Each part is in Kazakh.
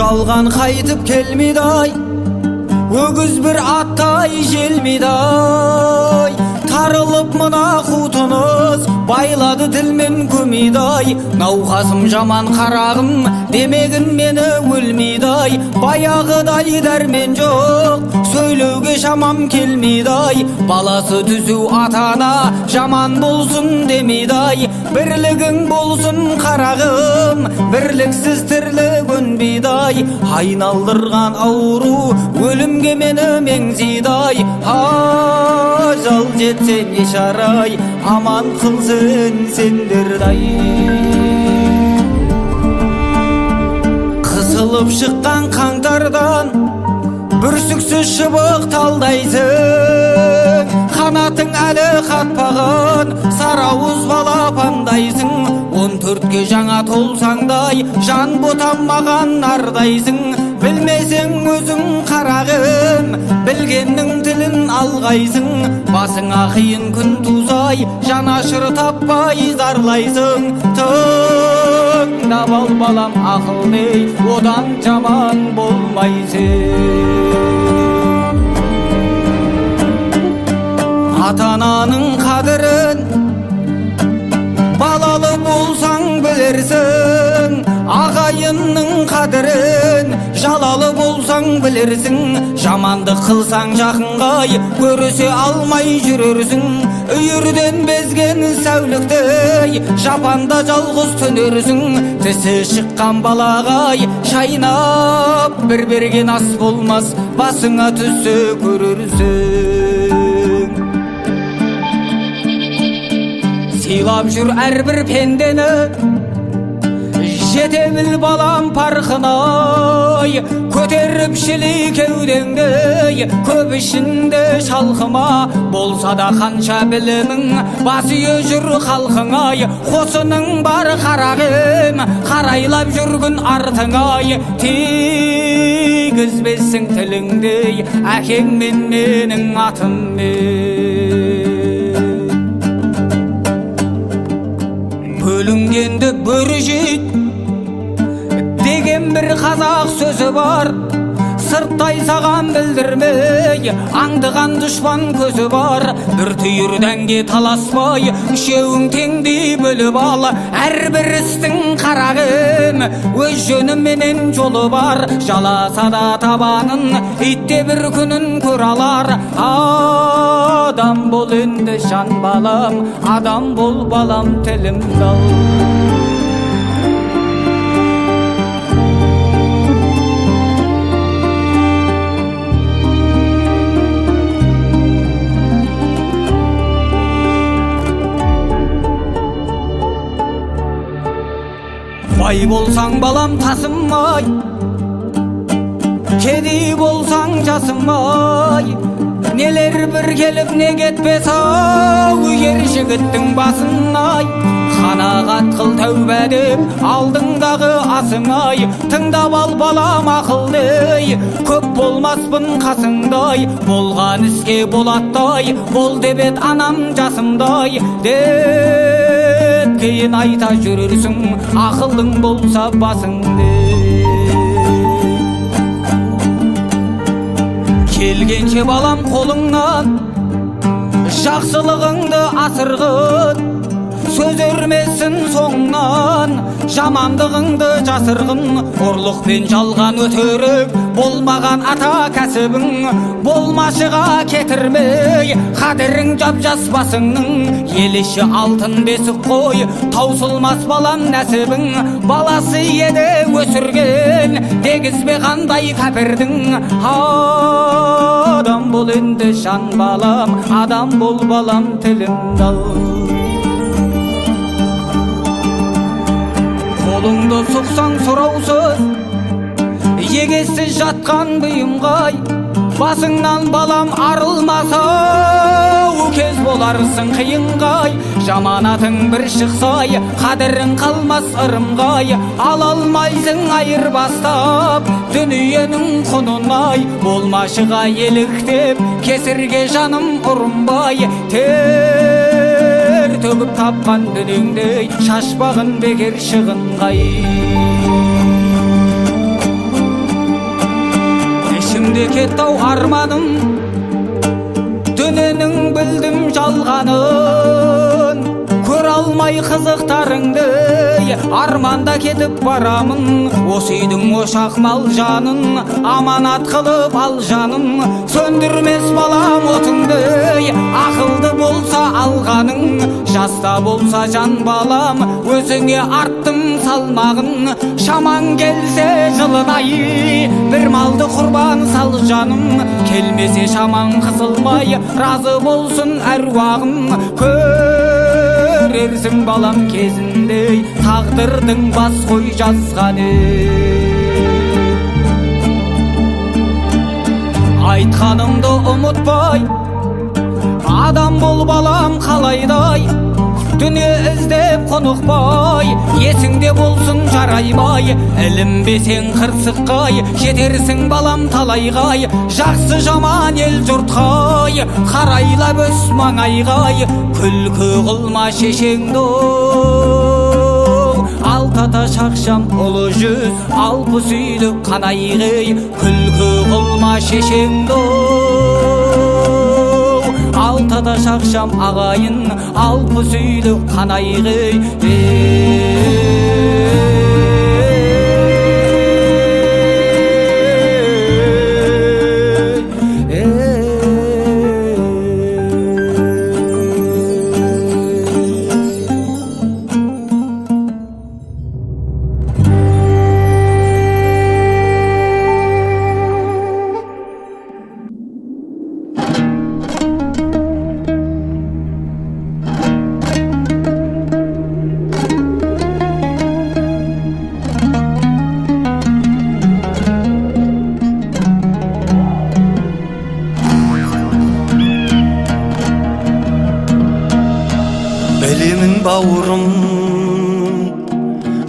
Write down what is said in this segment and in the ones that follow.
жалған қайтып келмейді-ай, өгіз бір аттай желмейді-ай. Тарылып мына қутыныз байлады тілмен көмейді-ай. Науқасым жаман қарағым демегін мені өлмейді-ай. Баяғыдай дәрмен жоқ, сөйлеуге шамам келмейді-ай. Баласы түзу атана жаман болсын демейді-ай. Бірлігің болсын қарағым, бірліксіз тірлі көнбейді-ай. Айналдырған ауру өлімге мені меңзейді-ай. Ажал жетсен ешарай, аман қылсын сендерді-ай. Қысылып шыққан қаңтардан бүрсіксіз шыбық талдайсың. Қанатың әлі қатпаған сарауыз балапандайсың. 14-ке жаңа толсаңдай жан ботамаған нардайсың. Білмесең өзің қарағым, білгеннің тілін алғайсың. Басыңа қиын күн тузай, жанашыр таппай зарлайсың. Тыңдап ал балам ақылды, одан жаман болмайсың. Ата-ананың қадірін балалы болсаң білерсің. Ағайынның қадірін жалалы болсаң білерсің. Жаманды қылсаң жақынғай, көрісе алмай жүрерсің. Үйірден безген сәуліктей жапанда жалғыз түнерсің. Тісі шыққан балағай шайнап бір берген ас болмас, басыңа түсі көрерсің. Сыйлап жүр әрбір пендені, жете біл балам парқынай. Көтеріп шілі кеудеңді, көп ішінде шалқыма. Болса да қанша білімің, басыйы жүр халқыңай. Қосының бар қарағым, қарайлап жүргін артыңай. Тигізбесің тіліңдей, әкең мен менің атыммен. Бөлінгенді бөрі жейд деген бір қазақ сөзі бар. Сырттай саған білдірмей аңдыған дұшпан көзі бар. Бір түйір дәнге таласпай үшеуің теңдей бөліп ал. Әрбір істің қарағым өз жөні менен жолы бар. Жаласа да табанын итте бір күнін көр алар. Адам бол енді жан балам, адам бол балам тілімді ал. Бай болсаң балам тасымай, кедей болсаң жасымай. Нелер бір келіп не кетпес ау, ер жігіттің басынай. Қанағат қыл тәубә деп алдыңдағы асыңай. Тыңдап ал балам ақылды, көп болмаспын қасыңдай. Болған іске болаттай, бол деп ет анам жасымдай. Деп кейін айта жүрерсің, ақылың болса басыңды. Келгенше балам қолыңнан жақсылығыңды асырғын. Сөз өрмесін соңынан, жамандығыңды жасырғын. Ұрлық пен жалған өтірік болмаған ата кәсібің. Болмашыға кетірмей қадірің жап жас басыңның. Ел іші алтын бесік қой, таусылмас балам нәсібің. Баласы еді өсірген, дегізбе қандай кәпірдің. Адам бол енді жан балам, адам бол балам тілімді ал. Қолыңды сұқсаң сұраусыз, егессіз жатқан бұйымғай. Басыңнан балам арылмаса, кез боларсың қиынғай. Жаманатың бір шықсай, қадірің қалмас ырымғай. Ала алмайсың айырбастап дүниенің құнынай. Болмашыға еліктеп кесірге жаным ұрынбай. Төгіп тапқан дүниеңдей шашпағын бекер шығынғай. өзіңде кетті-ау арманым, дөненің білдім жалғанын, көре алмай қызықтарыңды, арманда кетіп барамын. Осы үйдің ошақ мал жанын аманат қылып ал жаным, сөндірмес балам отыңды, ақылды болса алғаның, жаста болса жан балам, өзіңе арттым салмағын. Шаман келсе жылынай, бір малды құрбан сал жаным, келмесе шаман қысылмай, разы болсын әруағым. Көрерсің балам кезінде, тағдырдың бас қой жазғаны. Айтқанымды ұмытпай, адам бол балам қалайдай, дүние іздеп қонықпай, есіңде болсын жараймай. Ілінбесең қырсыққай, жетерсің балам талайғай. Жақсы жаман ел жұртқай, қарайлап өс маңайғай. Күлкі қылма шешеңді, алтата шақшам ұлы жүз, алпыс үйлі қанайғай. Күлкі қылма шешеңді, алтата шақшам ағайын, алпыс үйлі қанайғай. Білемін бауырым,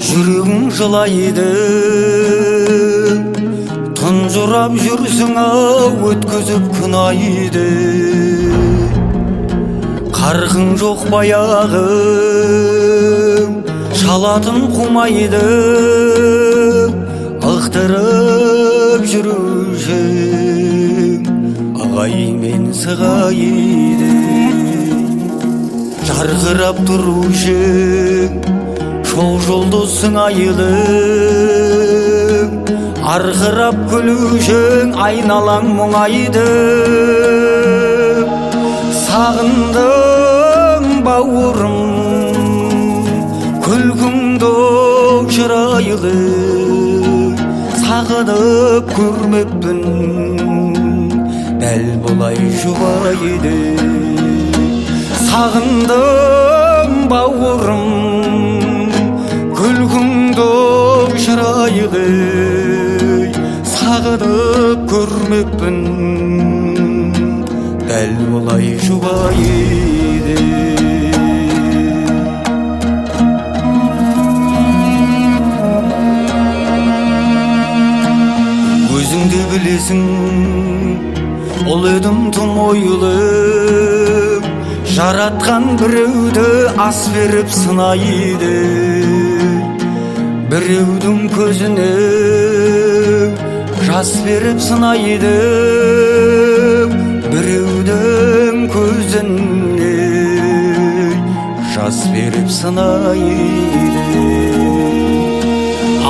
жүрегім жылайды, тұнжырап жүрсің ау, өткізіп күн айды. Қарқың жоқ баяғы, шалатын қумайды, ықтырып жүрушің ағаймен сығайды. Жарқырап тұрушың шоқ жұлдызсың айылың, арқырап күлушің айналаң мұңайды. Сағындым бауырым, күлкіңді шырайлы, сағынып көрмеппін дәл бұлай жұбайды. Сағындым бауырым, күлкіңді шырайлы, сағынып көрмеппін дәл бұлай жұбайды. Өзіңді білесің, ол едім тым ойлы, жаратқан біреуді ас беріп сынайды. Біреудің көзіне жас беріп сынайды, біреудің көзіне жас беріп сынайды.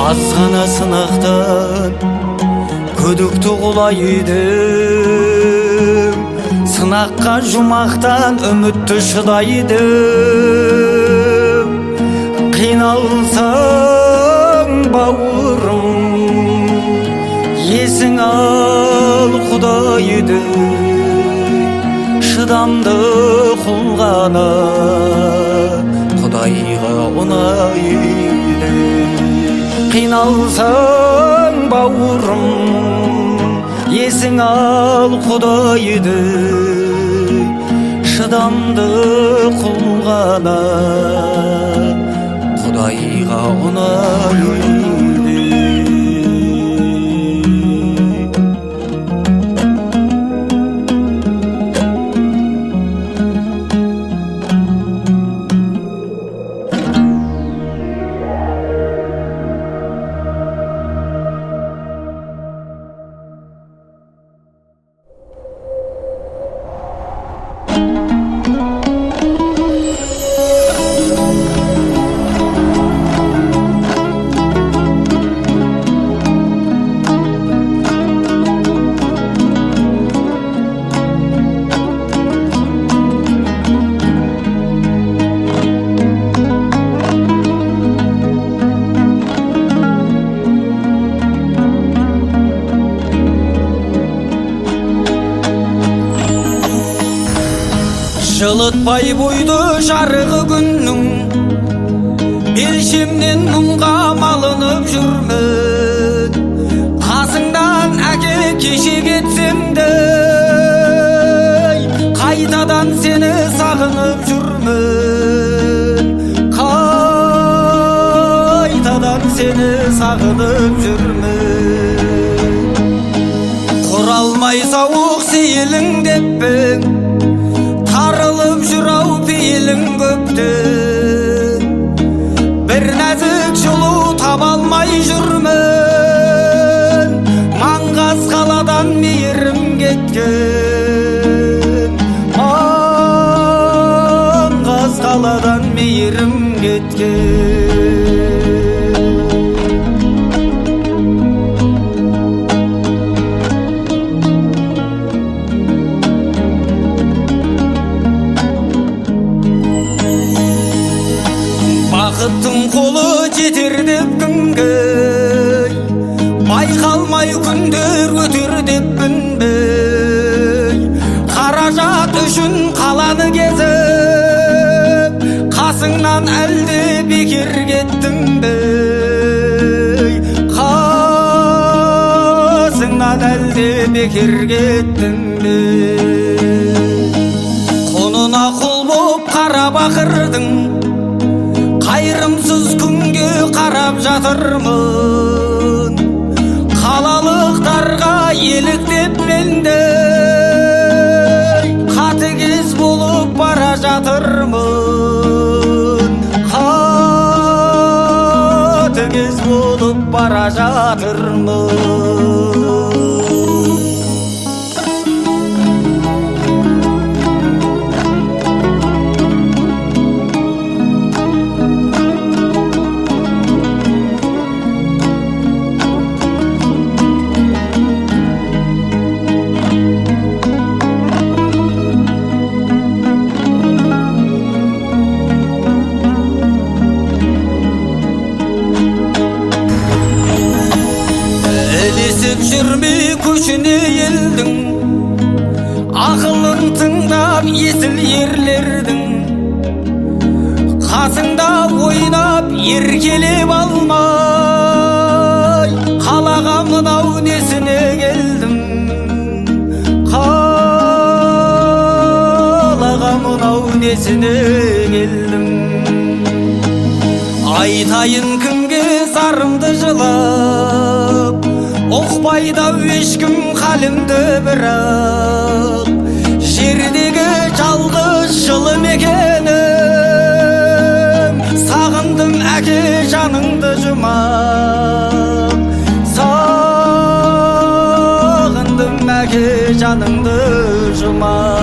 Азғана сынақтан күдікті құлайды, сынаққа жұмақтан үмітті шыдайды. Қиналсаң бауырым, есің ал құдайды, шыдамды құлғана құдайға ұнайды. Қиналсаң бауырым, есің ал құдайды, шыдамды құлғана құдайға ұнайды. жылытпай бойды жарығы күннің, белшемнен мұңға малынып жүрмін. Қасыңдан әке кеше кетсем де, қайтадан сені сағынып жүрмін. Қайтадан сені сағынып жүрмін. Құралмай сауық сейілің деппен, тарылып жүрау пейілің көптен. Бір нәзік жылу таба алмай жүрмін. Маңғаз қаладан мейірім кеткен. Маңғаз қаладан мейірім кеткен. Бақыттың қолы жетер деп күнге, байқалмай күндер өтер деп білмей. Қаражат үшін қаланы кезіп, қасыңнан әлде бекер кеттім бе? Қасыңнан әлде бекер кеттім бе? Құнына құл боп қара бақырдың, қайырымсыз күнге қарап жатырмын. Қалалықтарға еліктеп менде, қатыгез болып бара жатырмын. Қатыгез болып бара жатырмын. Жүрмей көшіне елдің, ақылын тыңдап есіл ерлердің. Қасыңда ойнап еркелеп алмай, қалаға мынау несіне келдім? Қалаға мынау несіне келдім? Айтайын кімге зарымды жылап, ұқпайда ешкім халімді бірақ. Жердегі жалғыз жылы мекенім, сағындым әке жаныңды жұмақ. Сағындым әке жаныңды жұмақ.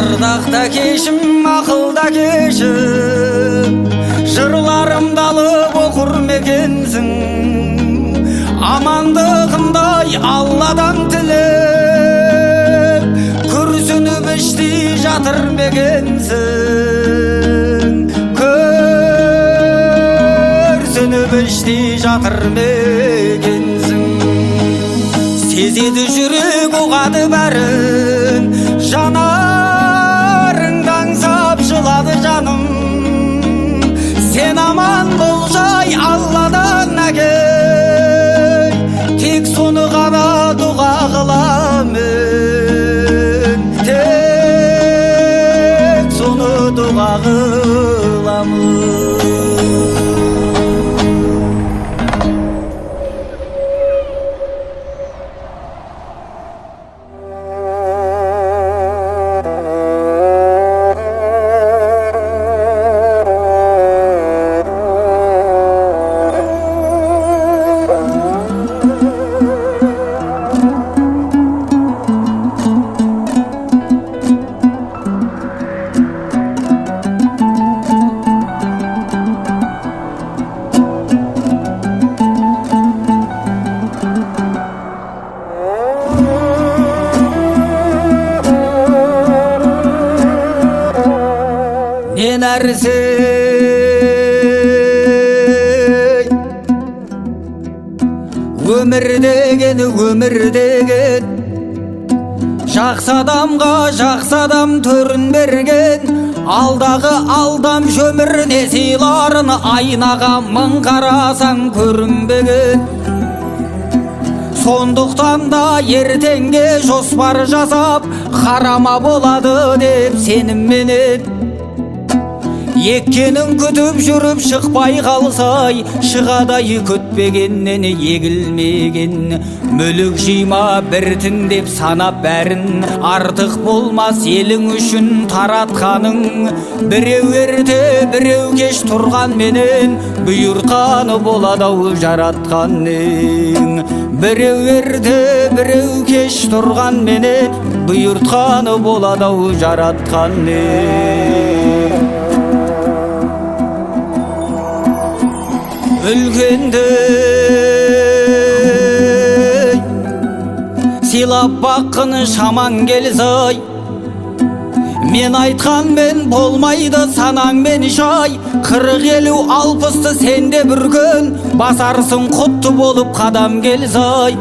Ардақта кешім, ақылда кешім, жырларымды алып оқыр мекенсің. Амандығымдай Алладан тілеп, күрсініп іштей жатыр мекенсің. Күрсініп іштей жатыр мекенсің. Сезеді жүрек оғады бәрін, жанарыңды аңсап жылады жаным. Сен аман бол жай Алладан әкей, тек соны ғана дұға қыламын. Тек соны дұға қыламын. нәрсе өмір деген жақсы адамға жақсы адам төрін берген алдағы алдам жөмір не сыйларын айнаға мың қарасаң көрінбеген сондықтан да ертеңге жоспар жасап қарама болады деп сенімменен еккенін күтіп жүріп шықпай қалсай шығадай күтпегеннен егілмеген мүлік жима біртін деп санап бәрін артық болмас елің үшін таратқаның біреу ерте біреу кеш тұрғанменен бұйыртқаны болады ау жаратқанның біреу ерте біреу кеш тұрғанменен бұйыртқаны болады ау жаратқанның үлкенді сыйлап баққын шамаң келсай мен айтқанмен болмайды санаңмен шай 40-50-60-ты сенде бүрген басарсың құтты болып қадам келсай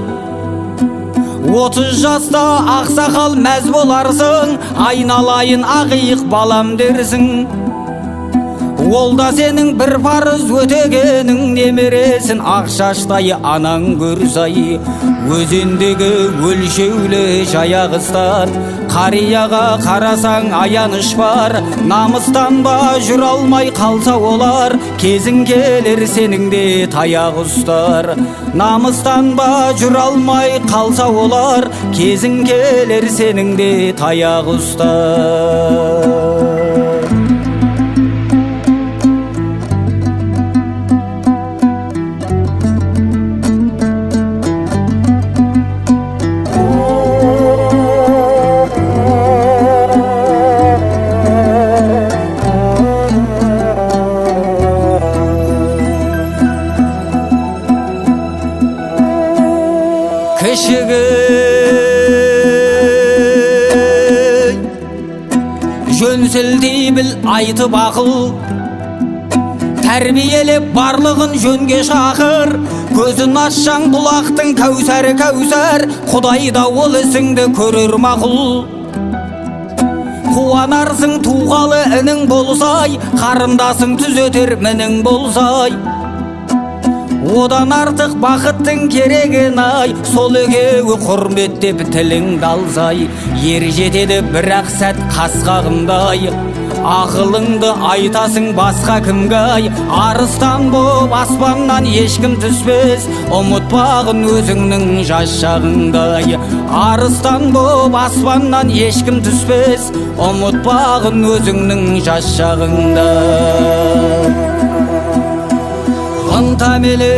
30 жаста ақсақал мәз боларсың айналайын ақиық балам дерсің ол да сенің бір парыз өтегенің немересін ақшаштай анаң көрсай өзендегі өлшеулі жаяғыстан қарияға қарасаң аяныш бар намыстан ба жүр алмай қалса олар кезің келер сенің де таяқ ұстар намыстан ба жүр алмай қалса олар кезің келер сенің де таяқ ұстар жөн сілтей біл айтып ақыл тәрбиелеп барлығын жөнге шақыр көзін ашсаң бұлақтың кәусәрі кәусар құдай да ол ісіңді көрер мақұл қуанарсың туғалы інің болсай қарындасың түзетер мінің болсай одан артық бақыттың керегін ай сол екеуі құрметтеп тіліңді алсай ер жетеді бірақ сәт қасқағымдай ақылыңды айтасың басқа кімге ай арыстан боп аспаннан ешкім түспес ұмытпағын өзіңнің жас шағыңдай арыстан боп аспаннан ешкім түспес ұмытпағын өзіңнің жас шағыңдай ынтаменен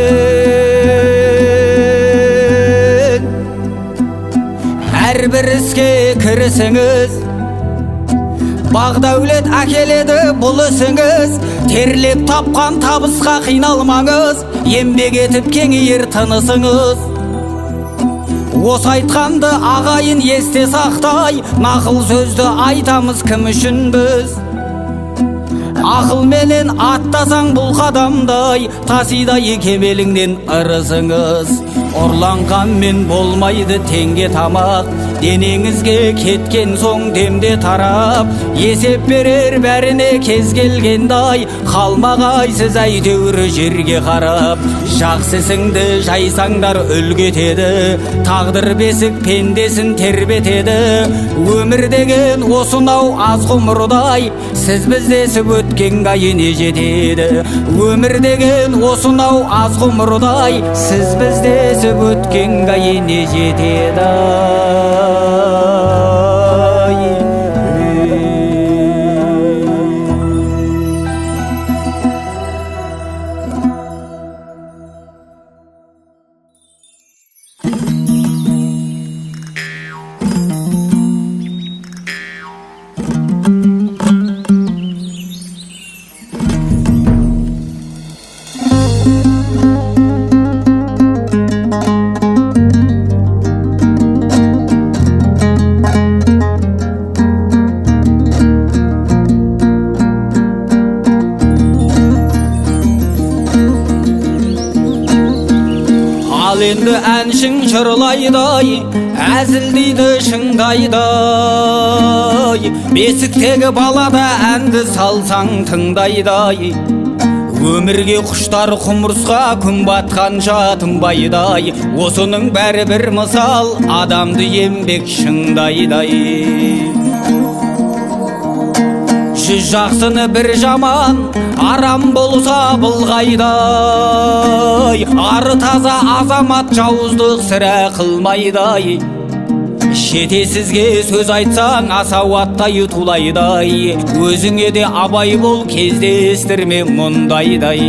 әрбір іске кірісіңіз бақ дәулет әкеледі бұл ісіңіз терлеп тапқан табысқа қиналмаңыз еңбек етіп кеңейер тынысыңыз осы айтқанды ағайын есте сақтай нақыл сөзді айтамыз кім үшін біз ақылменен аттасаң бұл қадамдай тасидай кемеліңнен ырысыңыз ұрланғанмен болмайды теңге тамақ денеңізге кеткен соң демде тарап есеп берер бәріне кез келгендай қалмағайсыз әйтеуір жерге қарап жақсы ісіңді жайсаңдар үлгі етеді тағдыр бесік пендесін тербетеді өмір деген осынау аз ғұмырдай сіз біздесіп өткен ғайы не жетеді өмір деген осынау аз ғұмырдай сіз біздесіп өткен ғайы не жетеді ал енді әншің жырлайдай, әзілдейді шыңдайдай, бесіктегі балада әнді салсаң тыңдайдай. Өмірге құштар құмырсқа күн батқанша тынбайдай, осының бәрі бір мысал, адамды еңбек шыңдайдай. Жүз жақсыны бір жаман, арам болса былғайдай, ары таза азамат жауыздық сірә қылмайдай. Шетесізге сөз айтсаң асауаттай тулайдай, өзіңе де абай бол, кездестірме мұндайдай.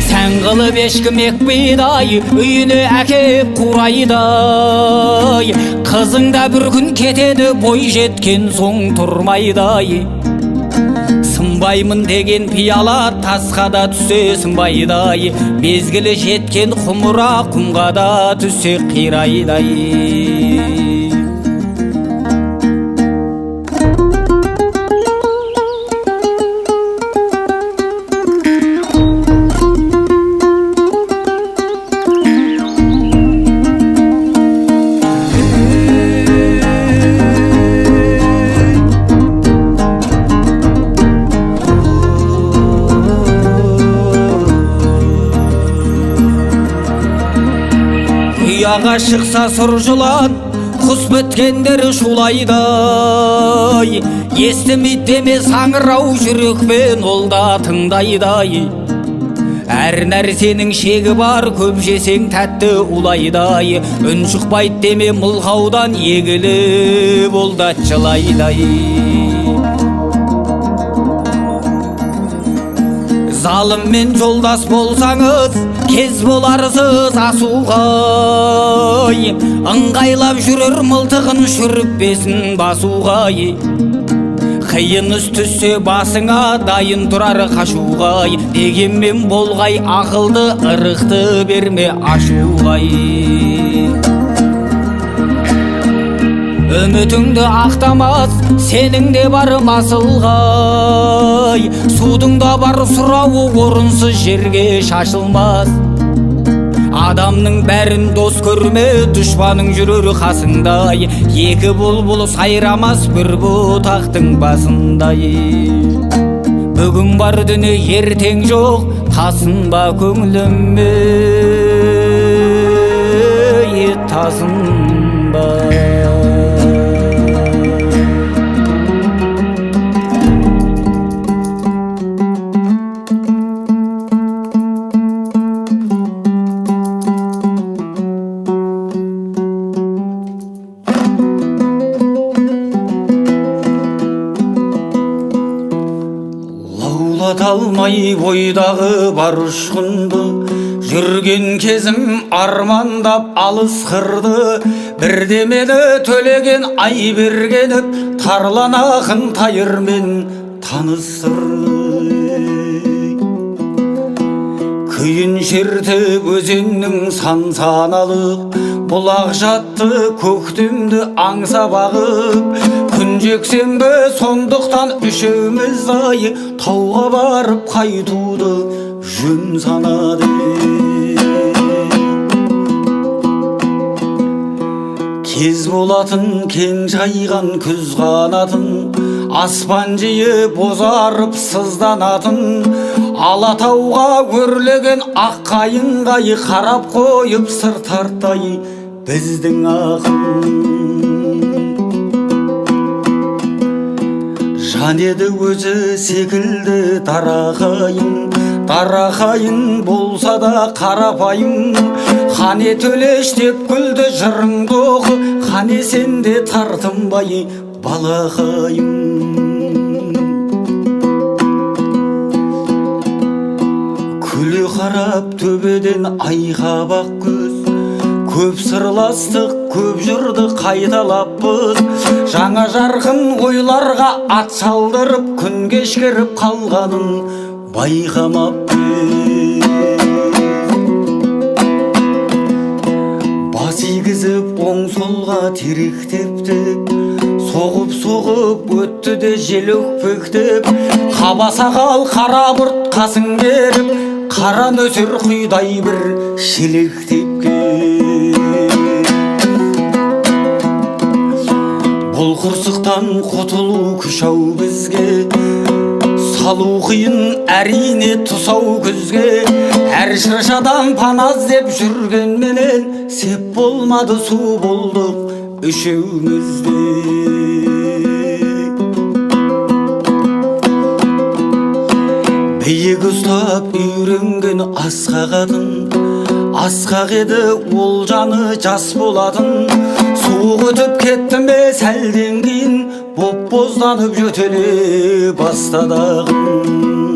Сән қылып ешкім екпейдай, үйіне әкеп қурайдай, қызың да бір күн кетеді, бой жеткен соң тұрмайдай. Сынбаймын деген пиала тасқа да түссе сынбайдай, мезгілі жеткен құмыра құмға да түссе қирайдай. Ұяға шықса сұр жылан, құс біткендер шулайдай, естімейді деме саңырау жүрекпен ол да тыңдайдай. Әр нәрсенің шегі бар, көп жесең тәтті улайдай, үн шықпайды деме мылғаудан егіліп ол да жылайдай. Залыммен жолдас болсаңыз, кез боларсыз асуғай, ыңғайлап жүрер мылтығын шүріппесін басуғай. Қиын іс түссе басыңа дайын тұрар қашуғай, дегенмен болғай ақылды ырықты берме ашуғай. Үмітіңді ақтамас, сенің де бар масылғай, судың да бар сұрауы орынсыз жерге шашылмас. Адамның бәрін дос көрме, дұшпаның жүрер қасыңдай, екі бұлбұл сайрамас бір бұтақтың басындай. Бүгін бар дүние ертең жоқ, тасынба көңіліме, тасынба. Алмай бойдағы бар ұшқынды, жүрген кезім армандап алыс қырды, бірдемені төлеген ай бергеніп, тарлан ақын тайырмен таныстырды. Күйін шертіп өзеннің сан-саналық, бұлақ жатты көктемді аңсап ағып, күн жексенбі сондықтан үшеуміз-ай тауға барып қайтуды жөн санады. Кез болатын кең жайған күз қанатын, аспан жиі бозарып сызданатын, Алатауға өрлеген ақ қайыңдай қарап қойып сыр тартай біздің ақын. Жан еді өзі секілді дарақайың болса да қарапайым. Қане төлеш деп күлді жырыңды оқы, қане сенде тартынбай балақайым. Күле қарап төбеден айға бақ көз, көп сырластық, көп жырды қайталаппыз. Жаңа жарқын ойларға ат салдырып, күн кешкіріп қалғанын байқамаппыз. Бас игізіп оң солға теректеп-теп, соғып өтті де жел өкпектеп. Қаба сақал қара бұрт қасың беріп, қара нөсер құйдай бір шелек тепкен. Бұл қырсықтан құтылу күш ау бізге, салу қиын әрине тұсау күзге. Әр шыршадан пана іздеп жүргенменен сеп болмады, су болдық үшеумізде. Биік ұстап үйренген асқақ атын, асқақ еді ол жаны жас болатын. Суық өтіп кетті ме сәлден кейін, боп-бозданып жөтеле бастадағым.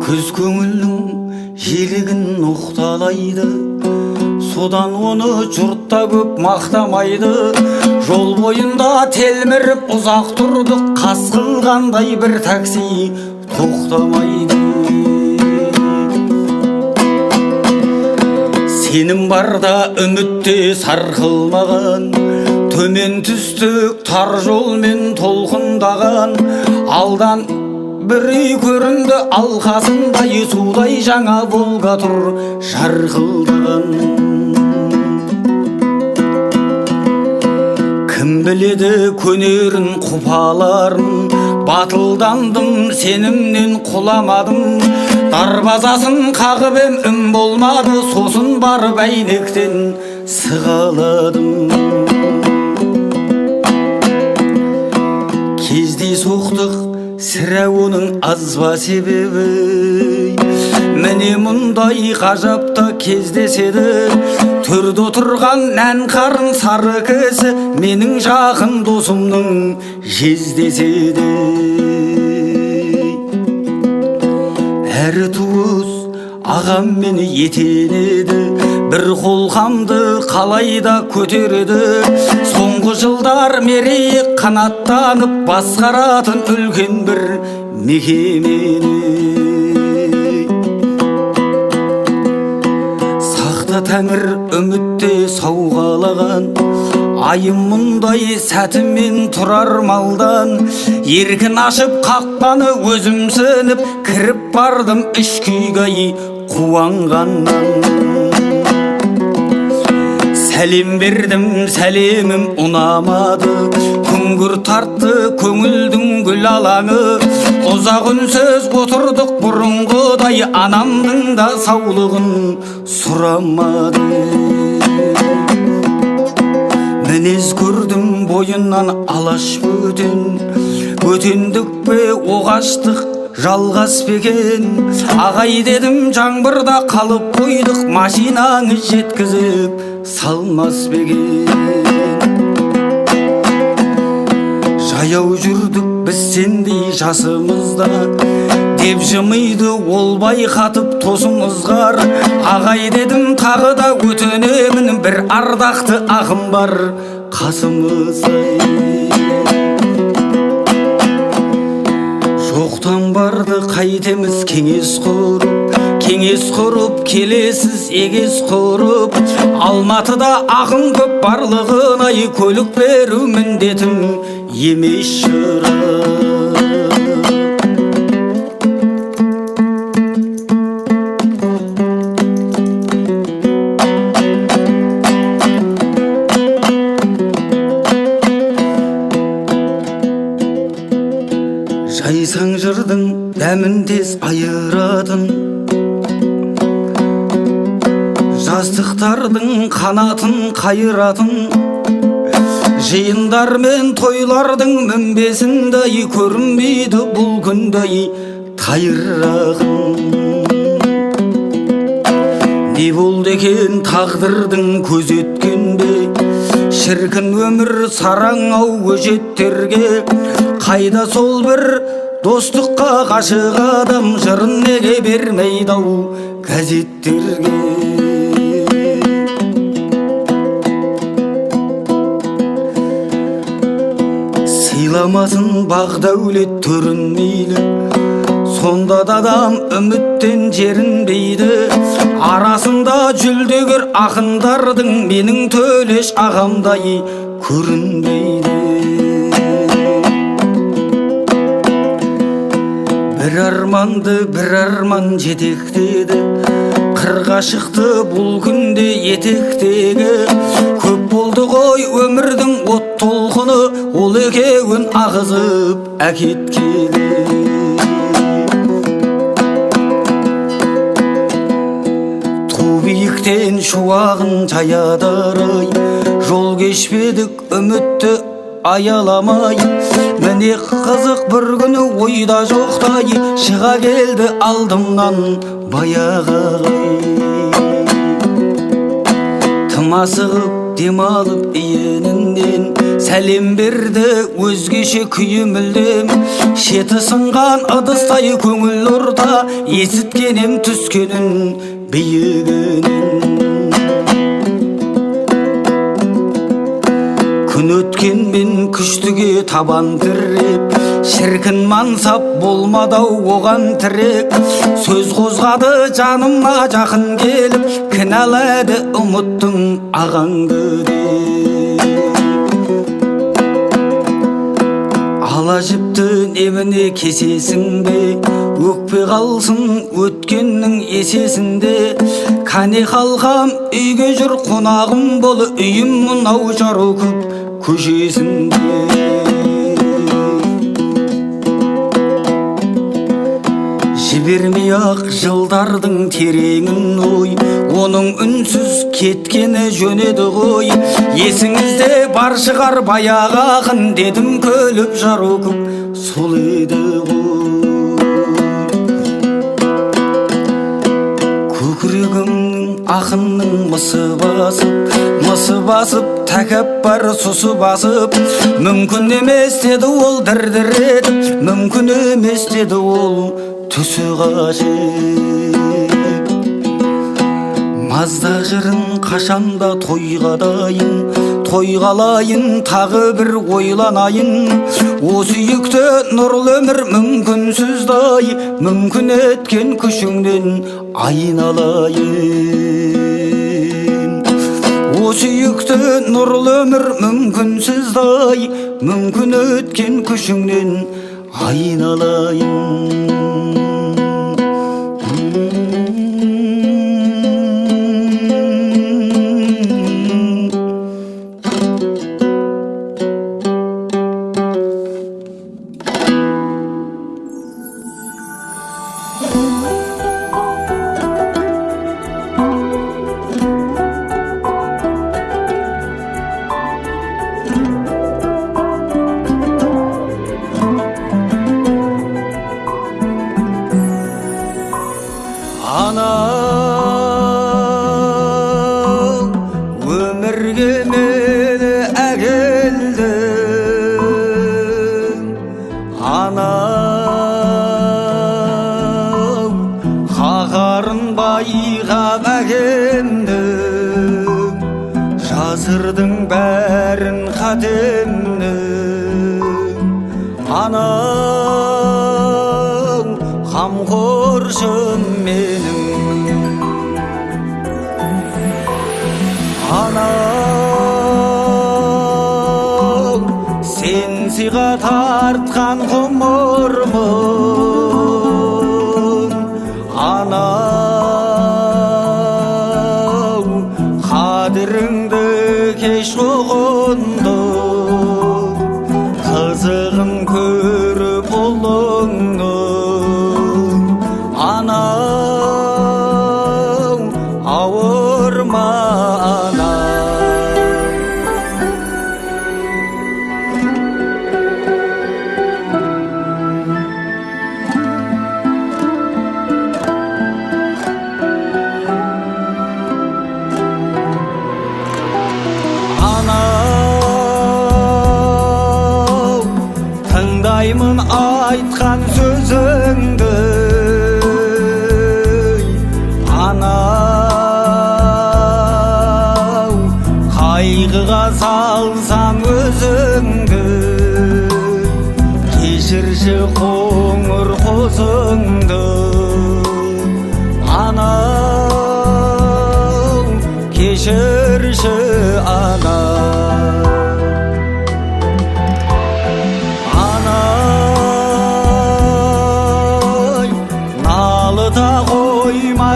Күз көңілдің желігін ноқталайды, содан оны жұртта көп мақтамайды. Жол бойында телміріп ұзақ тұрдық, қас қылғандай бір такси тоқтамайды. Сенім барда үмітте сарқылмаған, төмен түстік тар жолмен толқындаған. Алдан бір үй көрінді, алқасындай судай жаңа Волга тұр жарқылдаған. Кім біледі көнерін құпаларын, батылдандым сенімнен құламадым. Дарбазасын қағып ем үн болмады, сосын барып әйнектен сығаладым. Кездейсоқтық сірә оның аз ба себебі, міне мұндай ғажапта кездеседі. Төрде отырған нән қарын сары кісі менің жақын досымның жездеседі. Әрі туыс ағам мені етенеді, бір қолқамды қалайда көтереді. Соңғы жылдар мерейі қанаттанып басқаратын үлкен бір мекемені. Сақта тәңір үмітте сауғалаған, айым мұндай сәтімен тұрар малдан. Еркін ашып қақпаны өзімсініп, кіріп бардым іш күйгай қуанғаннан. Сәлем бердім, сәлемім ұнамады, күңгір тартты көңілдің гүл алаңы. Ұзақ үнсіз отырдық бұрынғыдай, анамның да саулығын сұрамады. Мінез көрдім бойынан алаш бөтен, өтендік пе оғаштық жалғас бекен. Ағай дедім жаңбырда қалып қойдық, машинаңыз жеткізіп салмас бекен. Жаяу жүрдік біз сендей жасымызда, деп жымиды ол байқатып тосымызғар. Ағай дедім тағы да өтінемін, бір ардақты ағым бар қасымызда. Жоқтан барды қайтеміз кеңес құрып, келесіз егес құрып. Алматыда ағын көп барлығын ай, көлік беру міндетім емес шырап. Жайсаң жырдың дәмін тез айыратын, жастықтардың қанатын қайыратын. Жиындар мен тойлардың мінбесіндей көрінбейді бұл күндей тайырағын. Не болды екен тағдырдың көз еткенде, шіркін өмір сараңау өжеттерге. Қайда сол бір достыққа ғашық адам, жырын неге бермейді ау газеттерге. Сыйламасын бақ дәулет түрін мейлі, сонда да адам үміттен жерінбейді. Арасында жүлдегер ақындардың менің Төлеш ағамдай көрінбейді. Bir arman жетектеді, қырға шықты бұл күнде етектегі. Көп болды ғой өмірдің от толқыны, ол екеуін ағызып әкеткені. Ту биіктен шуағын жаядарай, жол кешпедік үмітті аяламай. Міне қызық бір күні ойда жоқтай шыға келді алдымнан баяғы ағай. Тым асығып дем алып иінінен сәлем берді, өзгеше күйі мүлдем. Шеті сынған ыдыстай көңіл орта, есіткенем түскенін биігінен. Күн өткенмен күштіге табан тіреп, шіркін мансап болмадау оған тірек. Сөз қозғады жаныма жақын келіп, кінәлады ұмыттың ағаңды деп. Ала жіпті неміне кесесің бе, өкпе қалсын өткеннің есесінде. Кәне қалқам үйге жүр, қонағым бол, үйім мынау жару көп көшесінде. Жібермей ақ жылдардың тереңін ой, оның үнсіз кеткені жөнеді ғой. Есіңізде бар шығар баяғы ақын, дедім көліп жару көп сол еді ғой. Көкірегімнің ақынның мысы басып, тәкаппар сұсы басып. Мүмкін емес деді ол дір-дір етіп, мүмкін емес деді ол түсі қашып. Мазда жырын қашанда тойға дайын, тойғалайын тағы бір ойланайын. Осы сүйікті нұрлы өмір мүмкінсіздай, мүмкін еткен күшіңнен айналайын. Осы сүйікті нұрлы өмір мүмкінсіздай, мүмкін еткен күшіңнен айналайын. Anam ömürge meni әкелдің. Anam қағарын байғап әкемдің. Жазырдың бәрін қатемнің. Anam қамқоршым менің. Anam сен сыйға тартқан ғұмырмын. Anam қадіріңді кеш ұғындым. Қызығын көріп ұлыңның. Anam ауырма тыңдаймын айтқан сөзіңді. Анау қайғыға салсам өзіңді. Кешірші қоңыр қозыңды. Анау кешірші анау.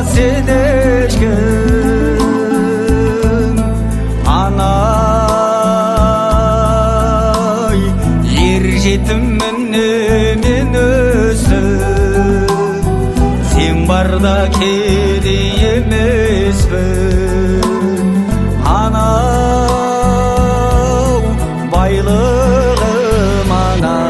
сен ешкім анай ер жетіммін мен өстім сен барда кедей емеспін анау байлығым анау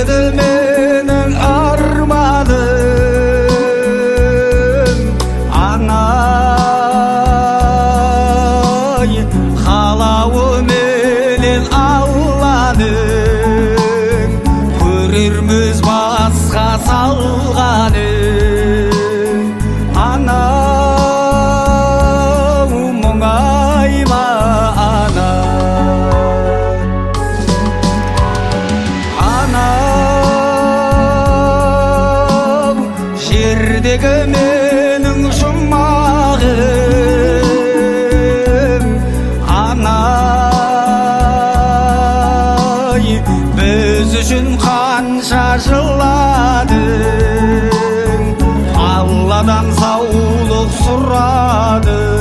менің арманым анай қалауыменен Алланың көрерміз басқа салғанын анау мұңайма жердегі менің жұмағым анай біз үшін қанша жыладың Алладан саулық сұрадың